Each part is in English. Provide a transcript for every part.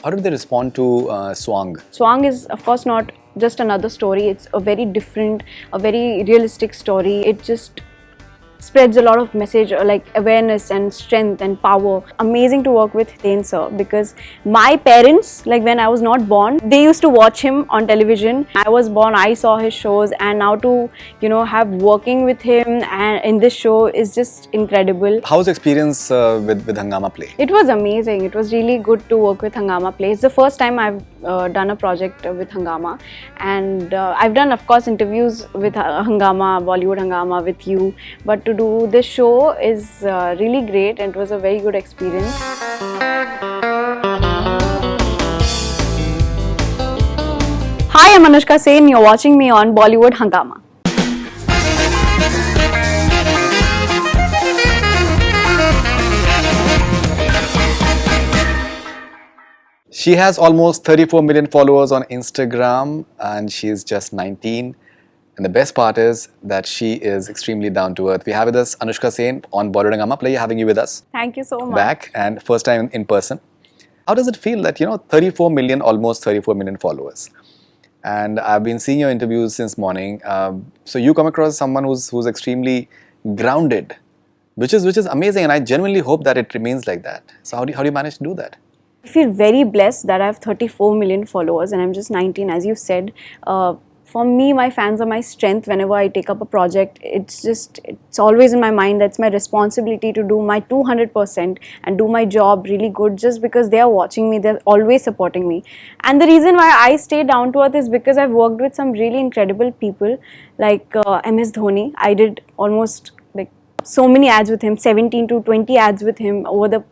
How did they respond to Swaanng? Swaanng is, of course, not just another story. It's a very different, a very realistic story. It just spreads a lot of message like awareness and strength and power. Amazing to work with Hiten sir because my parents, like when I was not born, they used to watch him on television. I was born, I saw his shows, and now to have working with him and in this show is just incredible. How's the experience with Hungama play? It was amazing. It was really good to work with Hungama play. It's the first time I've done a project with Hungama, and I've done, of course, interviews with Hungama, Bollywood Hungama, with you, but to do this show is really great, and it was a very good experience. Hi, I'm Anushka Sen. You're watching me on Bollywood Hungama. She has almost 34 million followers on Instagram and she's just 19. And the best part is that she is extremely down to earth. We have with us Anushka Sen on Bollywood Hungama. Pleasure having you with us. Thank you so much. Back and first time in person. How does it feel that, 34 million, almost 34 million followers? And I've been seeing your interviews since morning. So you come across someone who's extremely grounded, which is amazing. And I genuinely hope that it remains like that. So how do you manage to do that? I feel very blessed that I have 34 million followers and I'm just 19, as you said. For me, my fans are my strength. Whenever I take up a project, it's always in my mind that's my responsibility to do my 200% and do my job really good just because they are watching me, they're always supporting me. And the reason why I stay down to earth is because I've worked with some really incredible people like MS Dhoni. I did almost like so many ads with him, 17 to 20 ads with him over the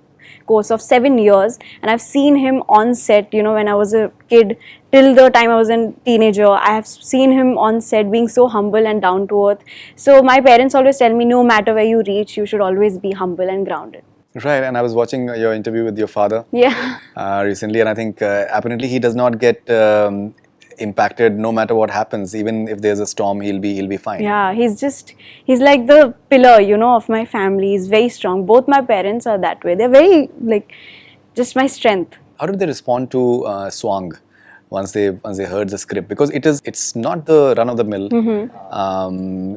course of 7 years, and I've seen him on set, when I was a kid till the time I was a teenager. I have seen him on set being so humble and down to earth. So my parents always tell me, no matter where you reach, you should always be humble and grounded. Right, and I was watching your interview with your father recently, and I think apparently he does not get impacted no matter what happens. Even if there's a storm, he'll be fine. Yeah, he's like the pillar, of my family. He's very strong. Both my parents are that way. They're very just my strength. How did they respond to Swaanng once they heard the script? Because it's not the run of the mill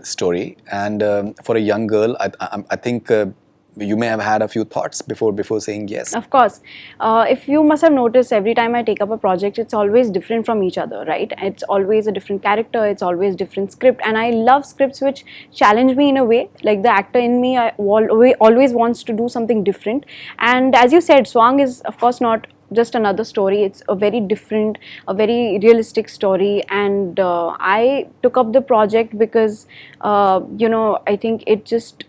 story, and for a young girl, I think you may have had a few thoughts before saying yes. Of course. If you must have noticed, every time I take up a project, it's always different from each other, right? It's always a different character, it's always different script, and I love scripts which challenge me in a way. Like the actor in me, I always wants to do something different. And as you said, Swaanng is, of course, not just another story. It's a very different, a very realistic story, and I took up the project because, I think it just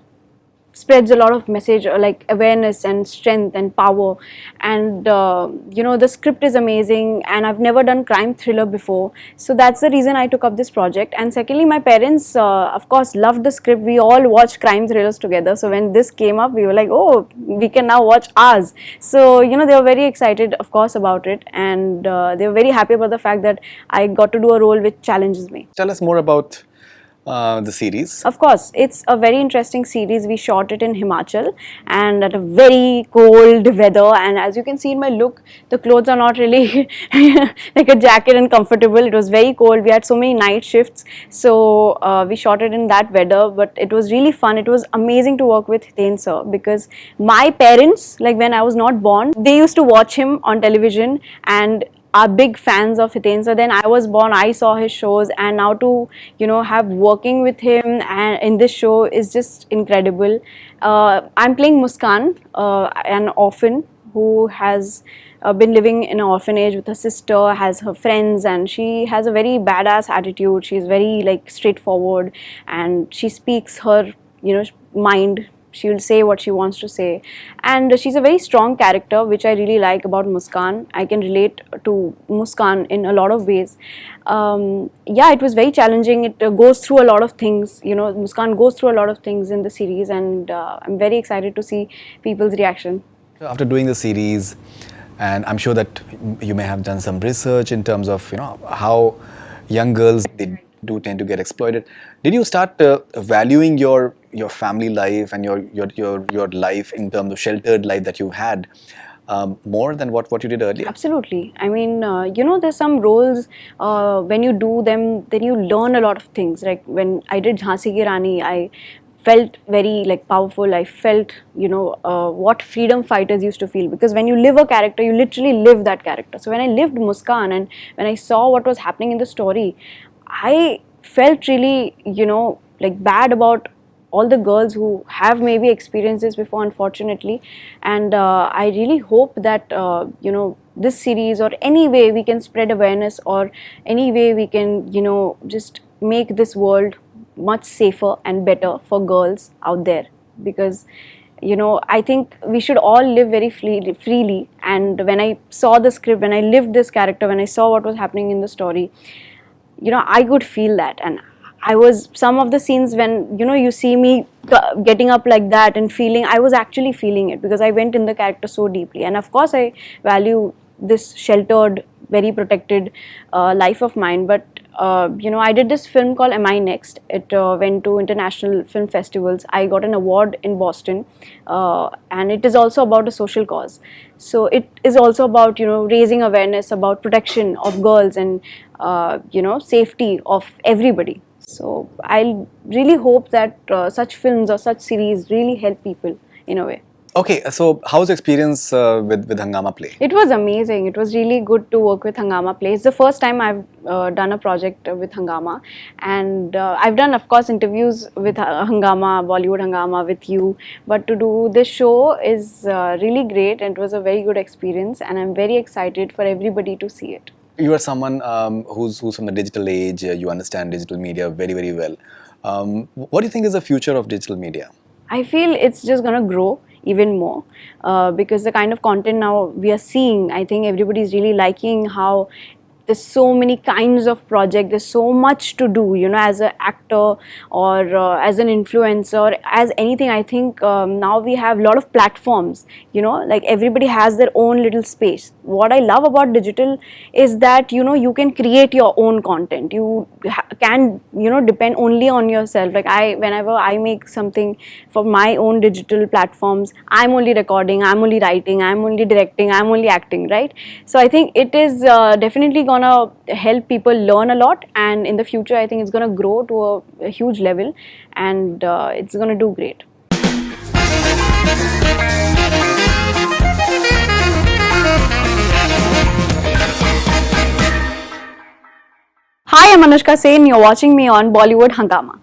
spreads a lot of message like awareness and strength and power, and the script is amazing, and I've never done crime thriller before, so that's the reason I took up this project. And secondly, my parents of course loved the script. We all watch crime thrillers together, so when this came up, we were like, oh, we can now watch ours. So they were very excited, of course, about it, and they were very happy about the fact that I got to do a role which challenges me. Tell us more about the series. Of course, it's a very interesting series. We shot it in Himachal and at a very cold weather, and as you can see in my look, the clothes are not really like a jacket and comfortable. It was very cold. We had so many night shifts, so we shot it in that weather, but it was really fun. It was amazing to work with Hiten sir because my parents, like when I was not born, they used to watch him on television and are big fans of Hiten sir. Then I was born, I saw his shows, and now to have working with him and in this show is just incredible. I'm playing Muskan, an orphan who has been living in an orphanage with her sister, has her friends, and she has a very badass attitude. She's very straightforward, and she speaks her mind. She will say what she wants to say, and she's a very strong character, which I really like about Muskan. I can relate to Muskan in a lot of ways. Yeah, it was very challenging. It goes through a lot of things. Muskan goes through a lot of things in the series, and I'm very excited to see people's reaction. After doing the series, and I'm sure that you may have done some research in terms of how young girls do tend to get exploited. Did you start valuing your family life and your life in terms of sheltered life that you had more than what you did earlier? Absolutely. I mean, there's some roles, when you do them, then you learn a lot of things. Like when I did Jhansi Ki Rani, I felt very like powerful. I felt, what freedom fighters used to feel, because when you live a character, you literally live that character. So when I lived Muskan and when I saw what was happening in the story, I felt really, like bad about all the girls who have maybe experienced this before, unfortunately. And I really hope that this series, or any way we can spread awareness, or any way we can just make this world much safer and better for girls out there. Because I think we should all live very freely. And when I saw the script, when I lived this character, when I saw what was happening in the story, I could feel that. And I was, some of the scenes when you see me getting up like that and feeling, I was actually feeling it, because I went in the character so deeply. And of course I value this sheltered, very protected life of mine. But I did this film called Am I Next? It went to international film festivals. I got an award in Boston, and it is also about a social cause. So it is also about raising awareness about protection of girls, and safety of everybody. So I really hope that such films or such series really help people in a way. Okay, so how's the experience with Hungama Play? It was amazing. It was really good to work with Hungama Play. It's the first time I've done a project with Hungama, and I've done, of course, interviews with Hungama, Bollywood Hungama, with you. But to do this show is really great, and it was a very good experience, and I'm very excited for everybody to see it. You are someone who's from the digital age. You understand digital media very, very well. What do you think is the future of digital media? I feel it's just going to grow even more, because the kind of content now we are seeing, I think everybody's really liking how there's so many kinds of projects, there's so much to do, as an actor, or as an influencer, or as anything. I think now we have a lot of platforms, like everybody has their own little space. What I love about digital is that, you can create your own content. You can, depend only on yourself. Like whenever I make something for my own digital platforms, I'm only recording, I'm only writing, I'm only directing, I'm only acting, right? So I think it is definitely gonna help people learn a lot, and in the future I think it's gonna grow to a huge level, and it's gonna do great. Hi, I'm Anushka Sen. You're watching me on Bollywood Hungama.